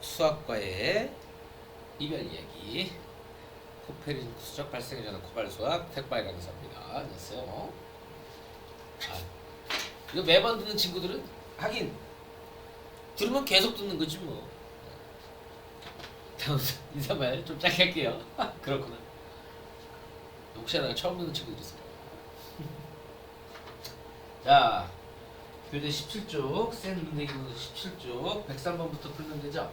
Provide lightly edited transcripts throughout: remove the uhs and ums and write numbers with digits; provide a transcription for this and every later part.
수학과의 이별 이야기. 코페르니쿠스적 수적 발생에 전한 코발 수학 택바이 강사입니다. 안녕하세요. 이거 매번 듣는 친구들은 하긴 들으면 계속 듣는 거지 뭐. 다음 인사말 좀 짧게 할게요. 그렇구나. 혹시나 처음 듣는 친구들 있을까? 자, 교재 17쪽 센 문제기문서 17쪽 103번부터 풀면 되죠?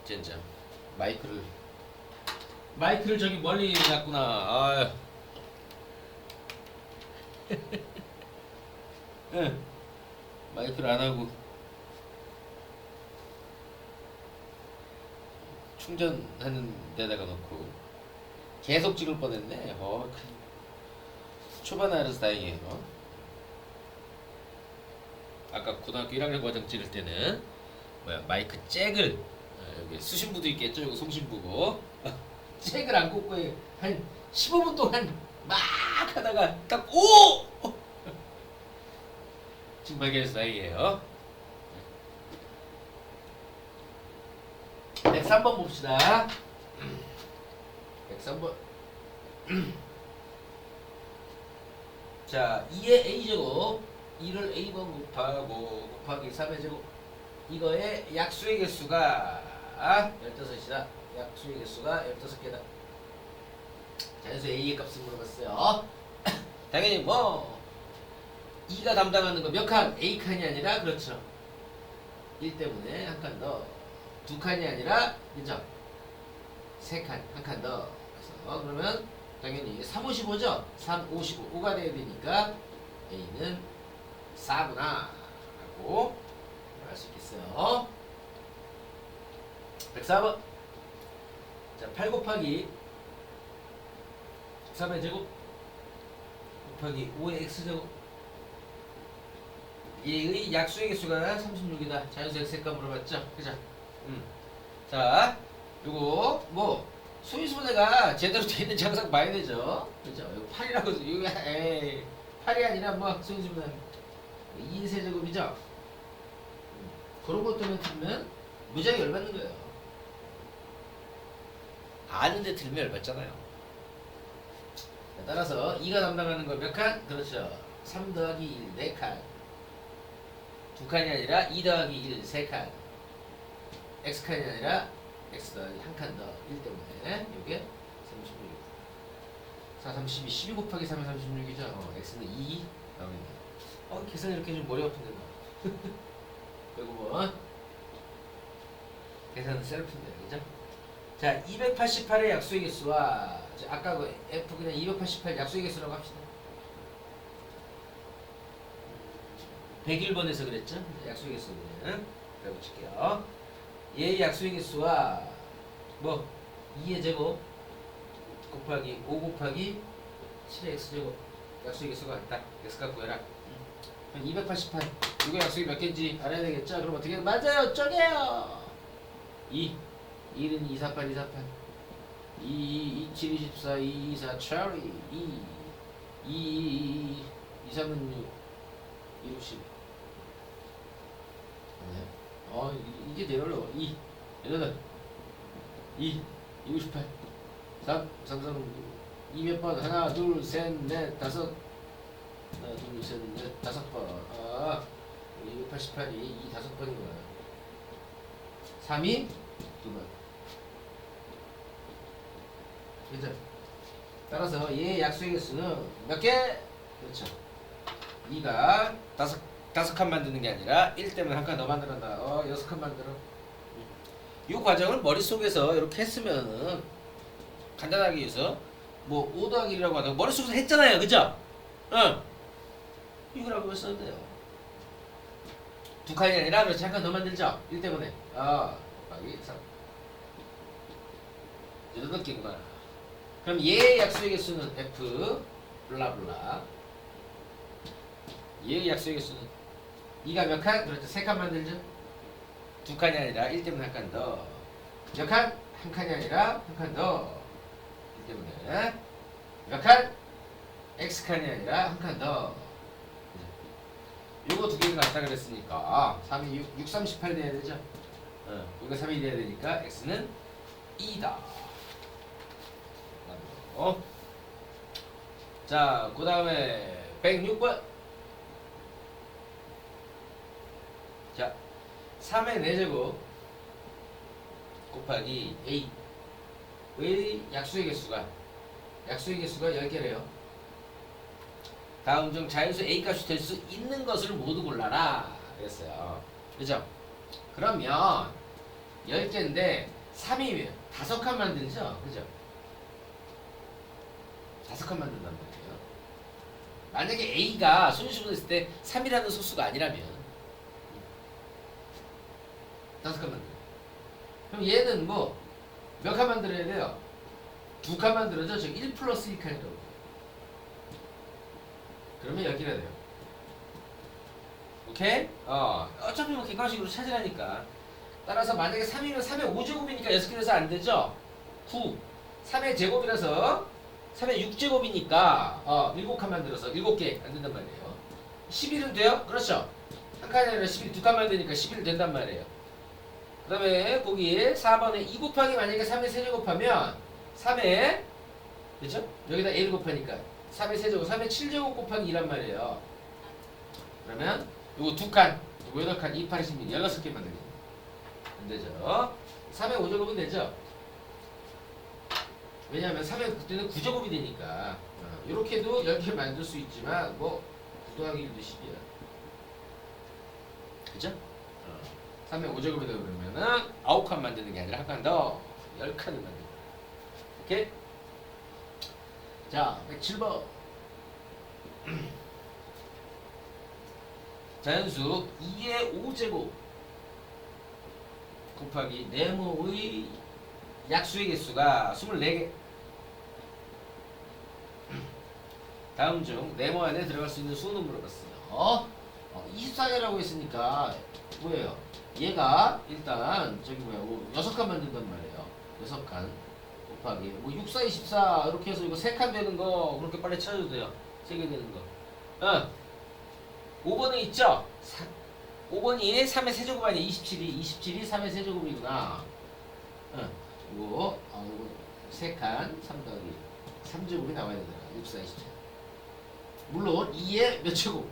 젠장 마이크를 저기 멀리 놨구나. 아유. 응. 마이크를 안 하고 충전하는 데다가 놓고 계속 찍을 뻔했네. 초반에 알아서 다행이에요. 아까 고등학교 1학년 과정 찍을 때는 마이크 잭을 여기 수신부도 있겠죠. 이거 송신부고 잭을 안 꽂고 한 15분 동안 막 하다가 딱 오! 지금 발견해서 다행이에요. 103번 봅시다. 103번. 자, 2의 a제곱 2를 a번 곱하기 3의 제곱 이거의 약수의 개수가 15이다. 약수의 개수가 15개다. 자연수 a의 값을 물어봤어요. 당연히 뭐 2가 담당하는 거 몇 칸? A칸이 아니라 그렇죠. 1 때문에 한 칸 더. 2칸이 아니라 그죠? 3칸, 한 칸 더. 그래서 그러면 당연히 3, 55죠? 3, 55. 5가 돼야 되니까 A는 4구나 라고 말할 수 있겠어요. 104번. 자, 8 곱하기 3의 제곱 곱하기 5의 x제곱 얘의 약수의 개수가 36이다. 자연수 x값 물어봤죠? 그죠? 자, 요거 뭐 수인수분해가 제대로 돼 있는지 항상 봐야 되죠. 그죠? 이거 8이라고 이거 8이 아니라 뭐 수인수분해 2의 세제곱이죠. 그런 것들만 틀면 무지하게 열받는 거예요. 아는데 틀면 열받잖아요. 따라서 2가 담당하는 거 몇 칸? 그렇죠. 3 더하기 1, 4칸. 2칸이 아니라 2 더하기 1, 3칸. x칸이 아니라 x 더하기 한 칸 더. 1 때문에 이게 36. 4, 32, 12 곱하기 3은 36이죠. x는 2 나옵니다. 계산 이렇게 좀 머리 아픈데 뭐. 그리고 뭐 계산은 셀프인데 그죠? 자, 288의 약수의 개수와 아까 그 f 그냥 288 약수의 개수라고 합시다. 101번에서 그랬죠? 약수의 개수는 그래 붙일게요. 얘의 약수의 개수와 뭐 2의 제곱 곱하기 5 곱하기 7의 x제곱 약수의 개수가 같다. x값 구해라. 288 이거 약수이 몇 개인지 알아야 되겠죠? 그럼 어떻게 맞아요. 쪼개요. 2 1은 248 248 2 7 24 2 24 체리 2 3은 6 2 60 이게 제일 어려워. 2 8 2 68 3 2 몇 번? 하나 둘 셋 넷 다섯 하나 둘 셋 넷 다섯 번 288이 2 다섯 번인 거야. 3이 두 번. 그죠? 따라서 얘의 약수의 개수는 몇 개? 그렇죠. 2가 다섯 칸 만드는 게 아니라 1 때문에 한 칸 더 만들었다. 6칸 만들어. 이 과정을 머릿속에서 이렇게 했으면은 간단하게 위해서 뭐 5 더하기 1이라고 하다가 머릿속에서 했잖아요. 그죠? 이거라고 했어도 돼요. 2칸이 아니라 그렇지 한 칸 더 만들죠? 1 때문에. 곱하기 3. 8개구나. 그럼 얘의 약수의 개수는 f 블라블라. 얘의 약수의 개수는 2가 몇 칸? 그렇죠. 3칸 만들죠. 2칸이 아니라 1 때문에 한 칸 더. 몇 칸? 한 칸이 아니라 한 칸 더. 1 때문에 몇 칸? x칸이 아니라 한 칸 더. 요거 두 개를 같다 그랬으니까 3이 6, 3, 18 돼야 되죠? 이거 3이 돼야 되니까 x는 2다. 자, 그 다음에 106번. 자, 3의 4제곱 곱하기 a의 약수의 개수가 10개래요. 다음 중 자연수 a 값이 될 수 있는 것을 모두 골라라 그랬어요. 그죠? 그러면 10개인데 3이면 5칸 만들죠? 그죠? 5칸 만든단 말이에요. 만약에 a가 소인수 분했을 때 3이라는 소수가 아니라면 5칸 만들어요. 그럼 얘는 뭐 몇 칸 만들어야 돼요? 2칸 만들어져. 즉 1 플러스 1칸이라고. 그러면 10개가 돼요. 오케이? 어차피 뭐 객관식으로 찾으라니까. 따라서 만약에 3이면 3의 5제곱이니까 6개 돼서 안 되죠? 9. 3의 제곱이라서 3의 6제곱이니까 7칸 만들어서 7개 안 된단 말이에요. 11은 돼요? 그렇죠? 한 칸이 아니라 11, 2칸 만드니까 11 된단 말이에요. 그 다음에 거기에 4번에 2 곱하기 만약에 3의 세제곱하면 3의 그죠? 여기다 a를 곱하니까 3의 세제곱, 3의 7제곱 곱하기 2란 말이에요. 그러면 요거 2칸, 요거 8칸, 2, 8, 16, 16개 만들기. 안 되죠? 3의 5제곱은 되죠? 왜냐하면 3의 그때는 9제곱이 되니까 이렇게도 10개 만들 수 있지만 뭐 9 더하기 1도 10이야. 그죠? 3의 5제곱이 되고 그러면은 9칸 만드는 게 아니라 한 칸 더 10칸을 만든다. 오케이? 자, 107번. 자연수 2의 5제곱 곱하기 네모의 약수의 개수가 24개. 다음 중 네모 안에 들어갈 수 있는 수는 물어봤어요. 24개라고 했으니까 뭐예요? 얘가 일단 저기 뭐야 6칸 만든단 말이에요. 6칸 곱하기 뭐 6, 4, 24 이렇게 해서 이거 3칸 되는 거 그렇게 빨리 찾아도 돼요. 3개 되는 거. 5번에 있죠? 5번이 3의 세제곱 아니야. 27이 3의 세제곱이구나. 이거 3칸 3 더하기 3제곱이 나와야 되잖아. 6, 4, 27. 물론 2의 몇 제곱?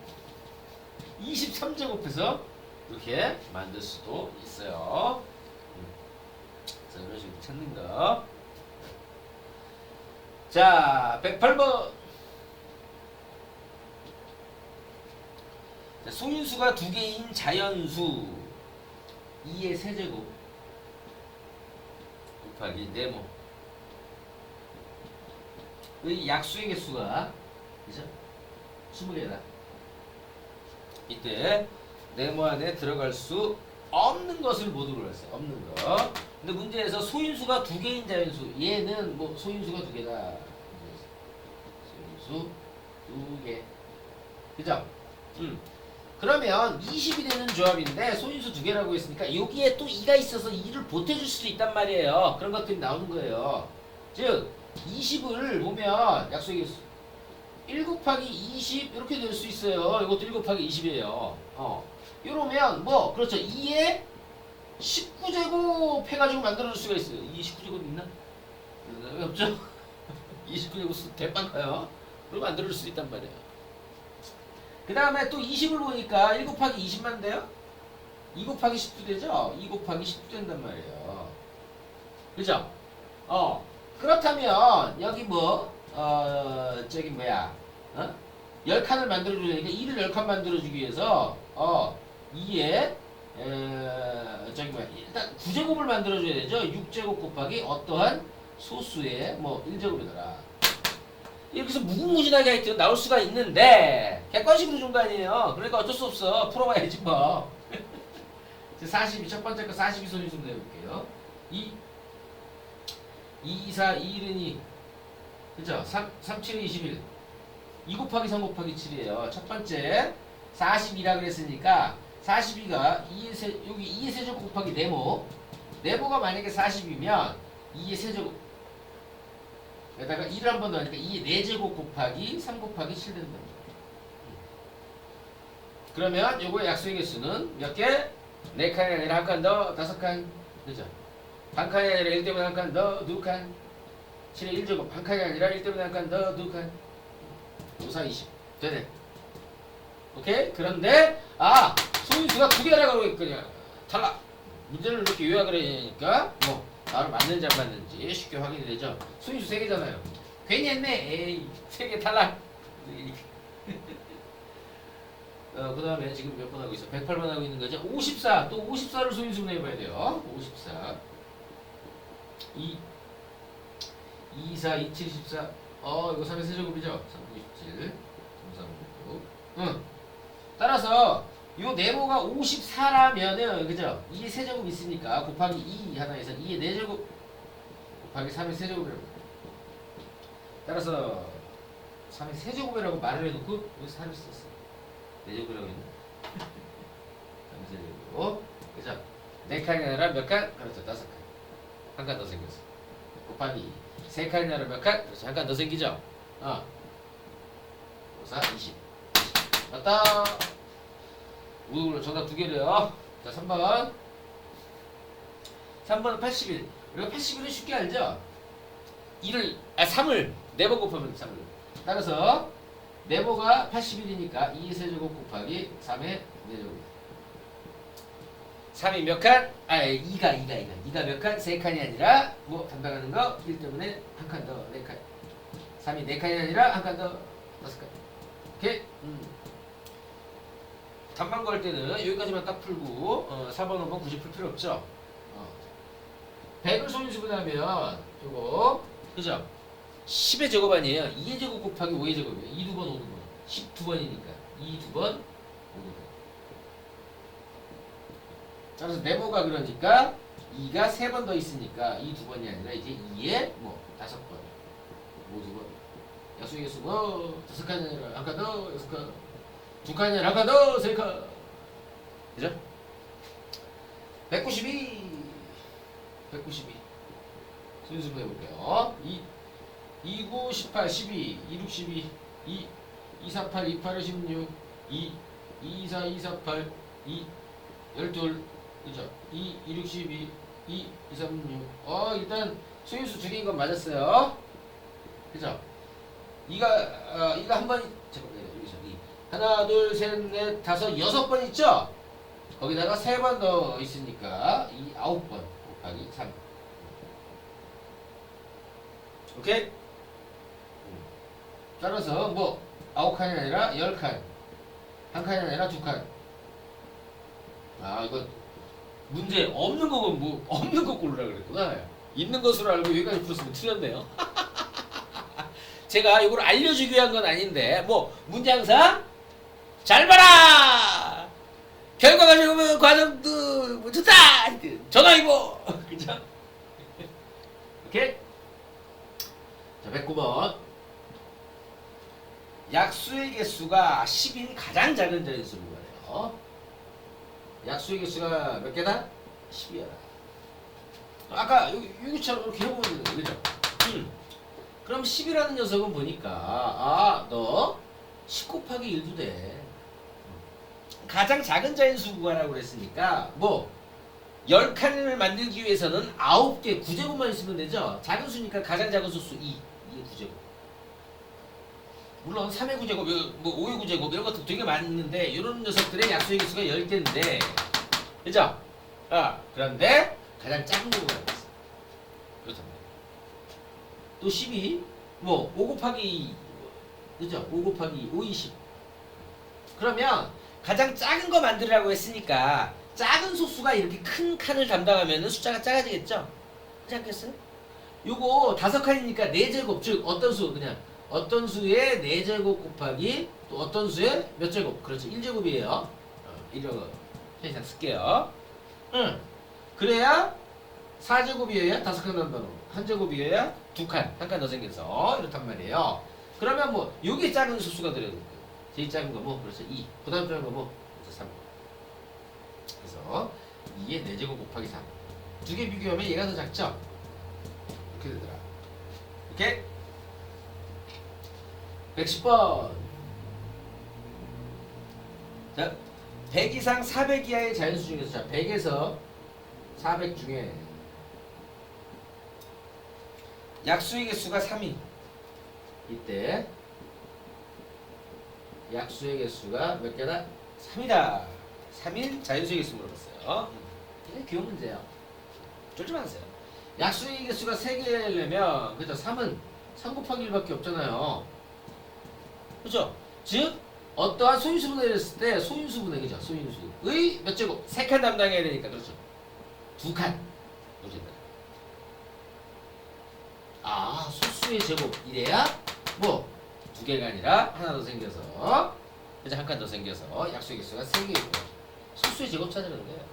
23제곱해서 이렇게 만들 수도 있어요. 자, 이런 식으로 찾는 거. 자, 108번. 자, 소인수가 2개인 자연수 2의 세제곱 곱하기 네모. 의 약수의 개수가 그죠? 20개다. 이때 네모 안에 들어갈 수 없는 것을 모두 골랐어요. 없는 거. 근데 문제에서 소인수가 2개인 자연수. 얘는 뭐 소인수가 2개다. 소인수 2개. 그죠? 그러면 20이 되는 조합인데 소인수 2개라고 했으니까 여기에 또 2가 있어서 2를 보태줄 수도 있단 말이에요. 그런 것들이 나오는 거예요. 즉 20을 보면 약속이 1 곱하기 20 이렇게 될 수 있어요. 이것도 1 곱하기 20이에요. 이러면 뭐 그렇죠. 2에 19제곱 해가지고 만들어줄 수가 있어요. 2에 19제곱 있나? 왜 없죠? 29제곱 대빵가요. 그럼 만들어줄 수 있단 말이에요. 그 다음에 또 20을 보니까 1 곱하기 20만 돼요? 2 곱하기 10도 되죠? 2 곱하기 10도 된단 말이에요. 그죠? 그렇다면 여기 뭐 저기 뭐야 10칸을 만들어줘야 되니까 2를 10칸 만들어주기 위해서 2에 저기 뭐야 일단 9제곱을 만들어줘야 되죠. 6제곱 곱하기 어떠한 소수의 뭐 1제곱이더라. 이렇게 해서 무궁무진하게 하여튼 나올 수가 있는데 객관식으로 준 거 아니에요. 그러니까 어쩔 수 없어. 풀어봐야지 뭐. 42 첫 번째 거 42 소리 좀 내볼게요. 2 4 2 1은 2 그죠? 3 7 21 2 곱하기 3 곱하기 7이에요. 첫 번째 42라 그랬으니까 42가 2의 세, 여기 2의 세제곱 곱하기 네모가 만약에 40이면 2의 세제곱 여기다가 1을 한 번 더하니까 2의 4제곱 곱하기 3 곱하기 7 된다. 그러면 요거의 약수의 개수는 몇 개? 4칸이 아니라 한 칸 더, 5칸. 그죠? 한 칸이 아니라 1 때문에 한 칸 더, 2칸. 7의 1제곱. 한 칸이 아니라 1 때문에 한 칸 더, 2칸. 5, 4, 20. 되네. 오케이? 그런데, 소인수가 2개라고 했거든요. 탈락. 문제를 이렇게 요약을 해야니까, 나를 맞는지 안 맞는지 쉽게 확인이 되죠. 소인수 3개잖아요. 괜히 했네. 에이, 3개 탈락. 그 다음에 지금 몇 번 하고 있어? 108번 하고 있는 거죠? 54. 또 54를 소인수분 해봐야 돼요. 54. 2, 2, 4, 2, 7, 14. 이거 3의 세제곱이죠? 3, 97. 3, 3, 9. 따라서, 요 네모가 54라면은, 그죠? 2의 세제곱 있으니까, 곱하기 2 하나에서 2의 4제곱, 곱하기 3의 세제곱이라고. 따라서, 3의 세제곱이라고 말을 해놓고, 여기 3을 썼어. 4제곱이라고 했네. 3의 세제곱. 그죠? 4칸이 아니라 몇 칸? 그렇죠. 5칸. 한 칸 더 생겼어. 곱하기 3칸이 아니라 몇 칸? 그렇죠. 한 칸 더 생기죠? 5, 4, 20. 맞다. 오늘 정답 2개래요. 자, 3번. 3번은 81. 우리가 81은 쉽게 알죠? 3을 4번 곱하면 3을. 따라서 네모가 81이니까 2의 세제곱 곱하기 3의 4제곱. 3이 몇 칸? 2가 몇 칸? 3칸이 아니라 담당하는 거 1 때문에 한 칸 더 4칸. 3이 4칸이 아니라 한 칸 더 5칸. 오케이? 답만 구할 때는 여기까지만 딱 풀고 4번, 5번 굳이 풀 필요 없죠? 100을 소인수분하면 요거 그죠? 10의 제곱 아니에요. 2의 제곱 곱하기 5의 제곱이에요. 2 두 번, 5 두 번. 12번이니까 2 두 번, 5 두 번. 따라서 네모가 그러니까 2가 3번 더 있으니까 2 두 번이 아니라 이제 2에 5번. 5 두 번. 약수의 개수 5칸이 아니라 한 칸 더, 6칸. 2칸이 아니라 한 칸 더, 3칸. 그죠? 192. 순수분 해볼게요. 2, 9, 18, 12, 2, 6, 12, 2, 2, 4, 8, 2, 8, 16, 2, 2, 4, 2, 4, 8, 2, 12, 그죠? 2, 2, 6, 12, 2, 2, 3, 6. 일단 소인수 2개인 건 맞았어요. 그죠? 이가 한 번, 잠깐만요. 여기서 하나, 둘, 셋, 넷, 다섯, 6번 있죠? 거기다가 3번 더 있으니까 9번 곱하기 3. 오케이? 따라서 9칸이 아니라 10칸. 한 칸이 아니라 2칸. 이거 문제 없는 거면 없는 거 고르라 그랬구나. 있는 것으로 알고 여기까지 풀었으면 틀렸네요. 제가 이걸 알려주기 위한 건 아닌데 문제 항상 잘 봐라. 결과가 좋으면 과정도 좋다. 전화이고. 그죠? 오케이? 자, 109번. 약수의 개수가 10인 가장 작은 자연수를 말해요. 약수의 개수가 몇 개다? 10이야. 아까 여기처럼 이렇게 해보면 되는 거죠. 그죠? 그럼 10이라는 녀석은 보니까 너 10 곱하기 1도 돼. 가장 작은 자연수 구하라고 그랬으니까 10칸을 만들기 위해서는 9개 9제곱만 있으면 되죠. 작은 수니까 가장 작은 수 2. 2의 9제곱. 물론 3의 9제곱, 5의 9제곱 이런 것도 되게 많은데 이런 녀석들의 약수의 개수가 10개인데 그죠? 그런데 가장 작은 거가 있어. 그렇답니다. 또 12, 5 곱하기 2, 그죠? 5 곱하기 5, 20. 그러면 가장 작은 거 만들으라고 했으니까 작은 소수가 이렇게 큰 칸을 담당하면 숫자가 작아지겠죠? 그렇지 않겠어요? 요거 5칸이니까 4제곱, 즉 어떤 수? 그냥 어떤 수의 4제곱 곱하기 또 어떤 수의 몇 제곱? 그렇죠. 1제곱이에요. 이런 현상 쓸게요. 그래야 4제곱이어야 5칸 남다고. 1제곱이어야 2칸, 한 칸 더 생겨서 이렇단 말이에요. 그러면 요게 작은 수수가 들어야 돼요. 제일 작은 거 그렇죠. 2. 그 다음 작은 거 그렇죠. 3. 그래서 2의 4제곱 곱하기 3. 두 개 비교하면 얘가 더 작죠? 이렇게 되더라. 오케이? 110번. 자, 100 이상 400 이하의 자연수 중에서 자 100에서 400 중에 약수의 개수가 3인 이때 약수의 개수가 몇 개다? 3이다. 3인 자연수의 개수 물어봤어요. 이게 귀여운 문제예요. 쫄지 마세요. 약수의 개수가 3개려면 그죠? 3은 3 곱하기 1밖에 없잖아요. 그죠? 즉 어떠한 소인수분해를 했을 때 소인수분해 그죠? 소인수의 몇 제곱? 3칸 담당해야 되니까 그렇죠? 2칸 여기다. 아 소수의 제곱 이래야 뭐 2개가 아니라 하나 더 생겨서 그죠? 한 칸 더 생겨서 약수의 개수가 3개이고 소수의 제곱 찾으는 거예요.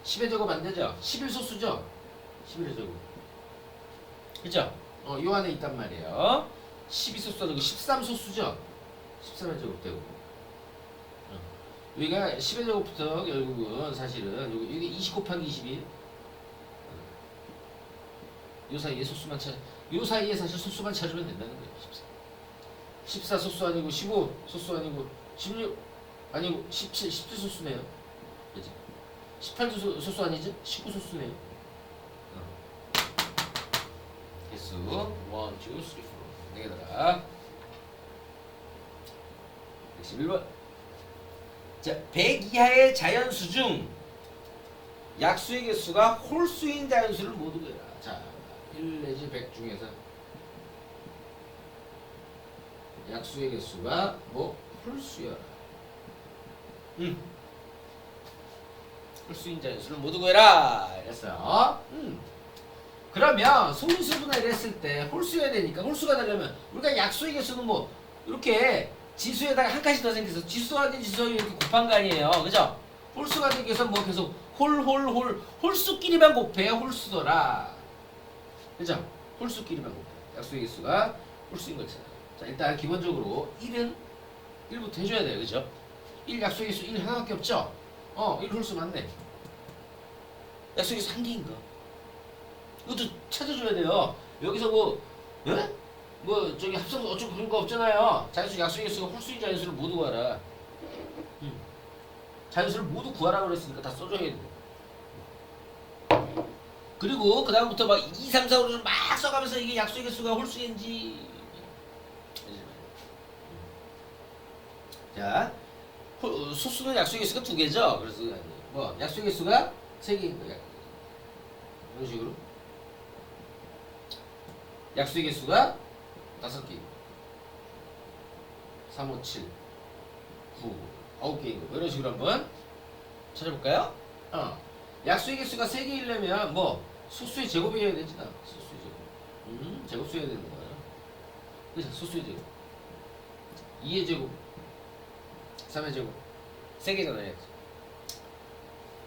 10의 제곱 안 되죠? 11소수죠? 11의 제곱 그죠? 요 안에 있단 말이에요. 12소수가 되고 13소수죠? 13의 제곱 되고 여기가 10의 제곱부터 결국은 사실은 여기 20 곱하기 21 요 사이에 소수만 요 사이에 사실 소수만 찾으면 된다는 거예요. 14 소수 아니고 15 소수 아니고 16 아니고 17 소수네요. 그지? 18 소수 아니지? 19 소수네요. 개수 1, 2, 3, 4 네 개더라. 111번. 자, 100 이하의 자연수 중 약수의 개수가 홀수인 자연수를 모두 구해라. 자, 1 내지 100 중에서 약수의 개수가 뭐 홀수여라. 홀수인 자연수를 모두 구해라. 이랬어요. 그러면 소인수분해를 했을 때 홀수여야 되니까 홀수가 되려면 우리가 약수의 개수는 뭐 이렇게 지수에다가 한 칸씩 더 생겨서 지수와 지수와 이렇게 곱한 거 아니에요. 그죠? 홀수가 되기 위해서 뭐 계속 홀수끼리만 곱해야 홀수더라. 그죠? 홀수끼리만 곱해. 약수의 개수가 홀수인 거잖아요. 자, 일단 기본적으로 1은 1부터 해줘야 돼요. 그죠? 1 약수의 개수 1 하나밖에 없죠? 1 홀수 맞네. 약수의 개수 한 개인 거. 이것도 찾아줘야 돼요. 여기서 뭐, 에? 뭐, 저기 합성 어쩌고 그런 거 없잖아요. 자연수, 약수의 개수가 홀수인 자연수를 모두 구하라. 자연수를 모두 구하라고 그랬으니까 다 써줘야 돼. 그리고 그 다음부터 막 2, 3, 4, 5를 막 써가면서 이게 약수의 개수가 홀수인지. 자, 소수는 약수의 개수가 2개죠. 그래서 뭐 약수의 개수가 3개인 거야. 이런 식으로. 약수의 개수가 5개 3, 5, 7, 9, 9개인 거. 이런 식으로 한번 찾아볼까요? 약수의 개수가 3개이려면 뭐 소수의 제곱이어야 되잖아. 소수의 제곱. 제곱수여야 되는 거야. 그죠? 소수의 제곱. 2의 제곱. 3의 제곱. 3개잖아요.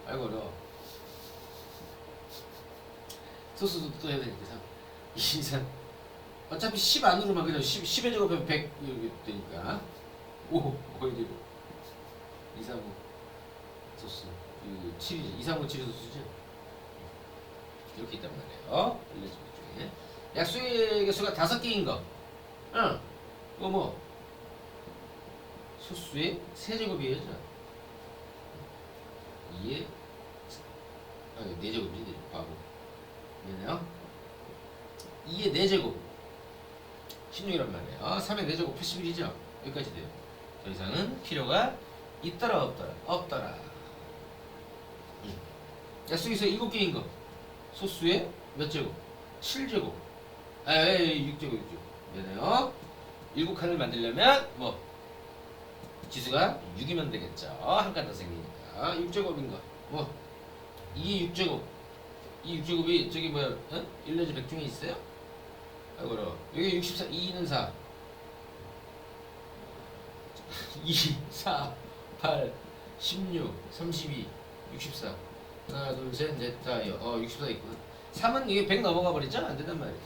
아이고 어려워. 소수도 또 해야 되니까 3, 2, 3. 어차피 10 안으로만 그냥 10의 제곱하면 100 이렇게 되니까 5의 제곱 2, 3, 5 소수 7이지 2, 3, 5, 7의 소수죠. 이렇게 있단 말이에요. 중에 약수의 개수가 5개인 거. 뭐 소수의 세제곱이에요. 2의 4제곱이지 바보. 미안해요. 2의 4제곱 16이란 말이에요. 3의 4제곱 81이죠. 여기까지 돼요. 더 이상은 필요가 있더라 없더라? 없더라. 약수에서 7개인 거. 소수의 몇 제곱? 7제곱. 6제곱. 미안해요. 7칸을 만들려면 뭐 지수가 6이면 되겠죠. 한 칸 더 생기니까 6제곱인 거. 뭐 2의 6제곱. 이 6제곱이 저기 뭐야? 1 내지 100 중에 있어요? 아이고 여기 64, 2는 4 2, 4, 8, 16, 32, 64 하나 둘 셋 넷 다 64 있구나. 3은 이게 100 넘어가 버리죠? 안 된단 말이에요.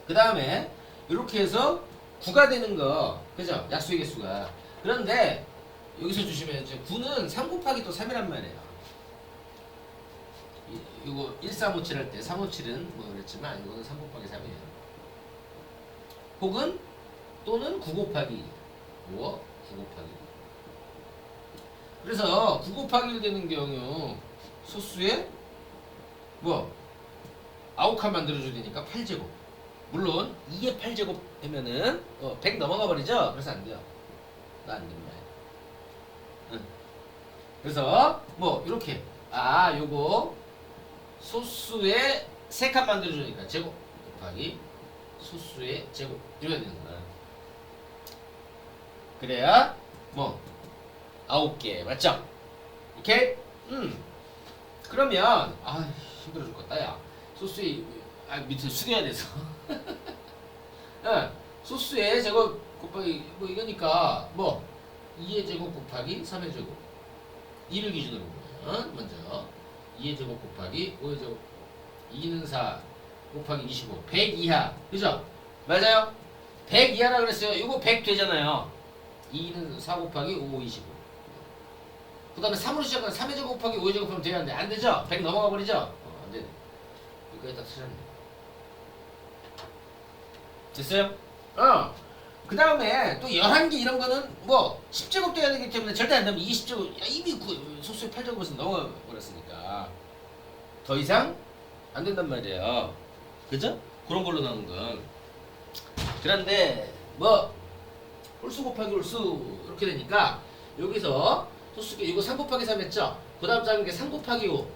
그 다음에 이렇게 해서 9가 되는 거 그죠? 약수의 개수가. 그런데 여기서 주시면 9는 3 곱하기 또 3이란 말이에요. 이거 1357 할 때 357은 뭐 그랬지만 이거는 3 곱하기 3이에요. 혹은 또는 9 곱하기 5, 9 곱하기 그래서 9 곱하기 1 되는 경우 소수에 뭐 9칸 만들어줘야 되니까 8제곱. 물론 2의 8제곱 하면은 100 넘어가 버리죠. 그래서 안 돼요. 나 안 됩니다. 응. 그래서 뭐 이렇게 요거 소수의 3칸 만들어주니까 제곱 곱하기 소수의 제곱 이래야 되는 거야. 그래야 뭐 9개 맞죠? 오케이? 그러면 힘들어 죽겠다 야. 소수의 밑에 숙여야 돼서 소수의 제곱 곱하기 뭐 이거니까 뭐 2의 제곱 곱하기 3의 제곱 2를 기준으로 보면 먼저 2의 제곱 곱하기 5의 제곱 2는 4 곱하기 25 100 이하 그죠? 맞아요? 100 이하라 그랬어요. 이거 100 되잖아요. 2는 4 곱하기 5 25 그 다음에 3으로 시작하면 3의 제곱 곱하기 5의 제곱 하면 되는데 안 되죠? 100 넘어가 버리죠? 안 되네. 여기까지 딱 쓰셨네. 됐어요? 그 다음에 또 11개 이런 거는 뭐 10제곱 돼야 되기 때문에 절대 안 되면 20제곱 이미 소수의 8제곱에서 넘어가 버렸으니까 더 이상 안 된단 말이에요. 그죠? 그런 걸로 나온 건. 그런데 뭐 홀수 곱하기 홀수 이렇게 되니까 여기서 소수가 이거 3 곱하기 3 했죠? 그 다음 작은 게 3 곱하기 5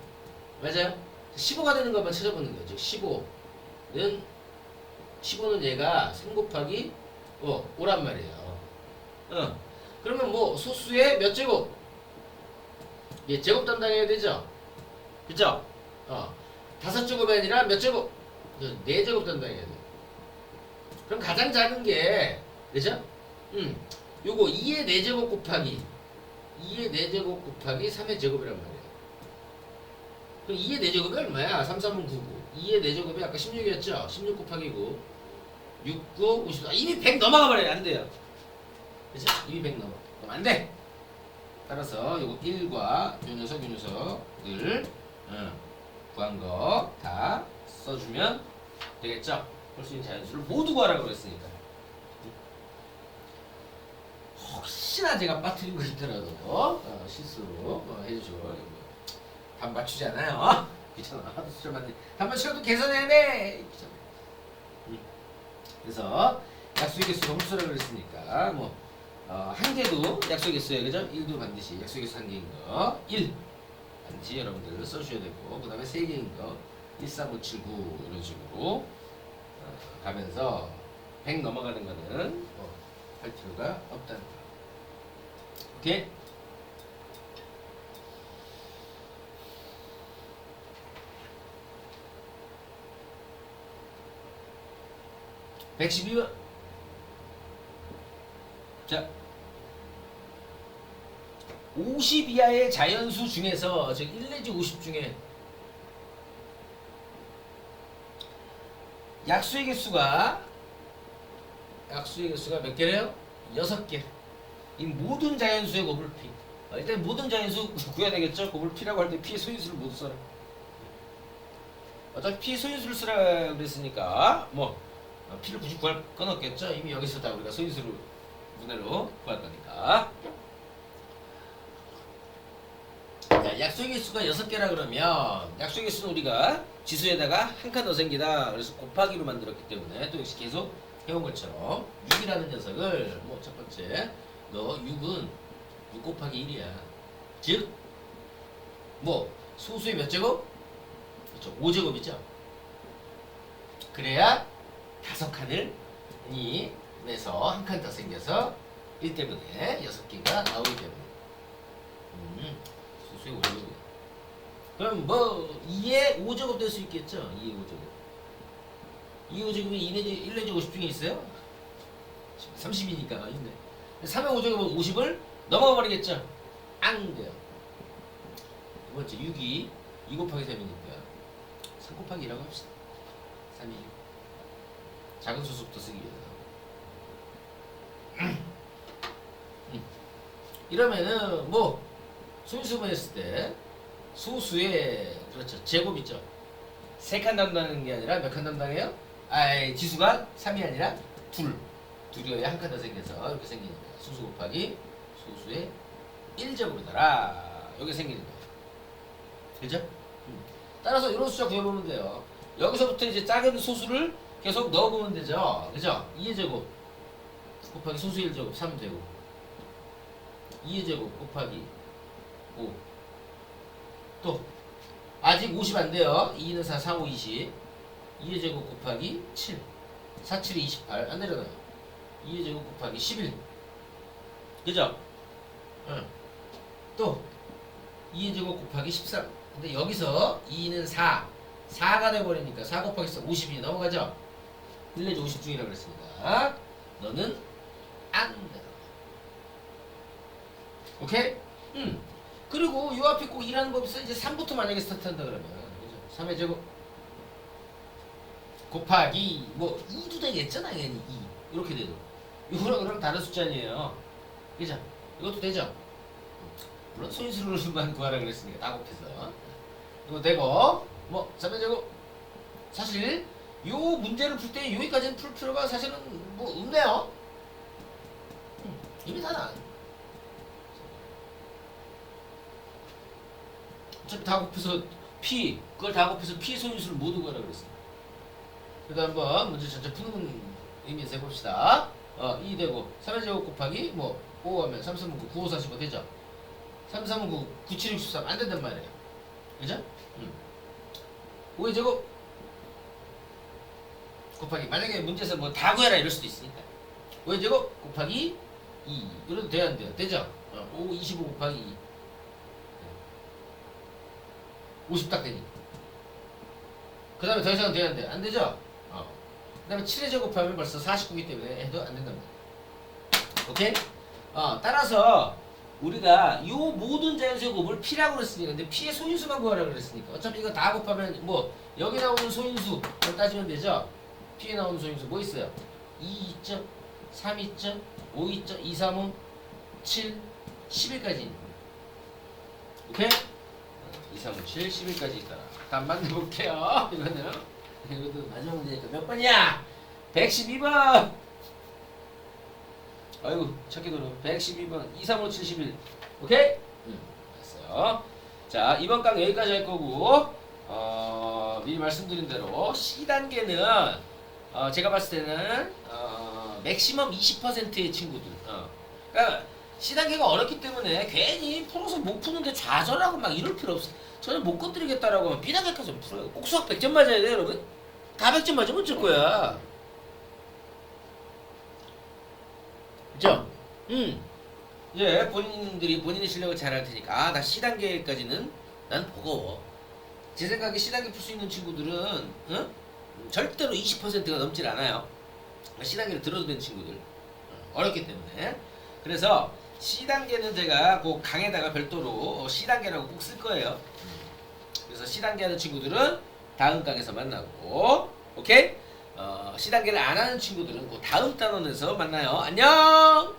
맞아요? 15가 되는 것만 찾아보는 거죠. 15는 얘가 3 곱하기 5란 말이에요. 그러면 뭐 소수의 몇 제곱? 얘 제곱 담당해야 되죠? 그죠? 5제곱이 아니라 몇 제곱? 4제곱 담당해야 돼. 그럼 가장 작은 게 그죠? 요거 2의 4제곱 곱하기 3의 제곱이란 말이에요. 그럼 2의 4제곱이 얼마야? 3, 3은 9고 2의 4제곱이 아까 16이었죠? 16 곱하기 9 6, 9, 50 이미 100 넘어가 버려요. 안 돼요. 그죠? 이미 100 넘어. 그럼 안 돼. 따라서 요거 1과 요 녀석을 구한 거 다 써주면 되겠죠? 볼 수 있는 자연수를 모두 구하라고 그랬으니까. 혹시나 제가 빠뜨린 거 있더라도 실수로 해주시고 답 맞추지 않아요. 귀찮아. 하도 수절 맞네. 답 맞추려도 계산해야 돼. 귀찮아. 그래서 약수의 개수가 홀수라고 그랬으니까 뭐 한 개도 약수의 개수예요. 그죠? 1도 반드시 약수의 개수 한 개인 거 1 반드시 여러분들 써주셔야 되고 그 다음에 3개인 거 1, 3, 5, 7, 9 이런 식으로 가면서 100 넘어가는 거는 할 필요가 없다는 거. 오케이? (112번) 자 50 이하의 자연수 중에서 즉 1 내지 50 중에 약수의 개수가 몇 개래요? 6개. 이 모든 자연수의 곱을 P. 일단 모든 자연수 구해야 되겠죠? 곱을 P라고 할 때 P의 소인수를 모두 써라. 어차피 P의 소인수를 쓰라 그랬으니까 뭐 P를 굳이 구할 건 없겠죠? 이미 여기서 다 우리가 소인수를 문해로 구할 거니까. 자, 약수의 개수가 6개라 그러면 약수의 개수는 우리가 지수에다가 한 칸 더 생기다 그래서 곱하기로 만들었기 때문에 또 역시 계속 해온 것처럼 6이라는 녀석을 뭐 첫 번째 너 6은 6 곱하기 1이야. 즉 뭐 소수의 몇 제곱? 그렇죠. 5제곱이죠. 그래야 5칸을 내서 한 칸 더 생겨서 1 때문에 6개가 나오기 때문에 소수의 5제곱이야. 그럼 뭐 2의 5제곱 될 수 있겠죠? 2의 5제곱. 2의 5제곱이 2 내지 1 내지 50 중에 있어요? 30이니까 있네. 3의 5제곱은 50을 넘어가 버리겠죠? 안 돼요. 두 번째 6이 2 곱하기 3이니까 3 곱하기 2라고 합시다. 3이 6. 작은 수수부터 쓰기 위해서. 이러면은 뭐 소인수분 했을 때 소수의 그렇죠 제곱 있죠. 3칸 담당하는 게 아니라 몇 칸 담당해요? 지수가 3이 아니라 둘이어야 한 칸 더 생겨서 이렇게 생기니까 소수 곱하기 소수의 1제곱이더라. 여기 생기는 거예요. 그죠? 따라서 이런 숫자 구해보면 돼요. 여기서부터 이제 작은 소수를 계속 넣어보면 되죠. 그죠? 2의 제곱 곱하기 소수 1제곱 3 되고 2의 제곱 곱하기 5 또 아직 50 안 돼요. 2는 4, 4, 5, 20 2의 제곱 곱하기 7 4, 7이 28 안 내려놔요. 2의 제곱 곱하기 11 그죠? 응. 또 2의 제곱 곱하기 13 근데 여기서 2는 4가 돼버리니까 4 곱하기 4 50이 넘어가죠? 1 내지 50 중이라고 그랬습니다. 너는 안 돼. 오케이? 그리고 요 앞에 꼭 2라는 법이 있어. 이제 3부터 만약에 스타트한다 그러면 그죠? 3의 제곱 곱하기 뭐 2도 되겠죠? 당연히 2 이렇게 돼도 이거랑 그럼 다른 숫자 아니에요. 그죠? 이것도 되죠? 물론 소인수를만 구하라 그랬으니까 다 곱해서 이거 되고 뭐 3의 제곱 사실 요 문제를 풀 때 여기까지는 풀 필요가 사실은 뭐 없네요. 이미 다 나. 어차피 다 곱해서 P 그걸 다 곱해서 P 소인수를 모두 구하라 그랬어요. 그래도 한번 문제 전체 푸는 의미에서 해봅시다. 2 되고 3의 제곱 곱하기 뭐 5 하면 3, 3, 9, 9, 5, 45 되죠? 3, 3, 9, 9, 7, 63 안 된단 말이에요. 그죠? 5의 제곱 곱하기 만약에 문제에서 뭐 다 구해라 이럴 수도 있으니까 5의 제곱 곱하기 2 이래도 돼야 안 돼요? 되죠? 5, 25 곱하기 2 50 딱 되니까 그 다음에 더 이상은 돼야 안 돼요? 안 되죠? 그 다음에 7의 제곱하면 벌써 49이기 때문에 해도 안 된답니다. 오케이? 따라서 우리가 이 모든 자연수의 곱을 P라고 그랬으니까 근데 P의 소인수만 구하라고 그랬으니까 어차피 이거 다 곱하면 뭐 여기 나오는 소인수 따지면 되죠? P에 나오는 소인수 뭐 있어요? 2 있죠? 3 있죠? 5 있죠? 2, 3, 5, 7, 11까지 오케이? 2, 3, 5, 7, 11까지 있다. 다 만들어볼게요. 이것도 마지막 문제니까 몇 번이야? 112번. 아이고 찾기 도로 112번 2, 3, 5, 7, 11 오케이? 됐어요. 자 이번 강 여기까지 할 거고 미리 말씀드린 대로 C단계는 제가 봤을 때는 맥시멈 20%의 친구들 그러니까 C단계가 어렵기 때문에 괜히 풀어서 못 푸는데 좌절하고 막 이럴 필요 없어. 전혀 못 건드리겠다라고 하면 B단계까지 풀어요. 꼭 수학 100점 맞아야 돼요 여러분. 다 100점 맞으면 어쩔 거야. 그죠? 예, 본인들이 본인의 실력을 잘 알 테니까 나 C단계까지는 난 버거워. 제 생각에 C단계 풀 수 있는 친구들은 절대로 20%가 넘질 않아요. C단계를 들어도 되는 친구들 어렵기 때문에 그래서 C단계는 제가 꼭 강에다가 별도로 C단계라고 꼭 쓸 거예요. 그래서 C단계 하는 친구들은 다음 강에서 만나고 오케이? C단계를 안 하는 친구들은 그 다음 단원에서 만나요. 안녕!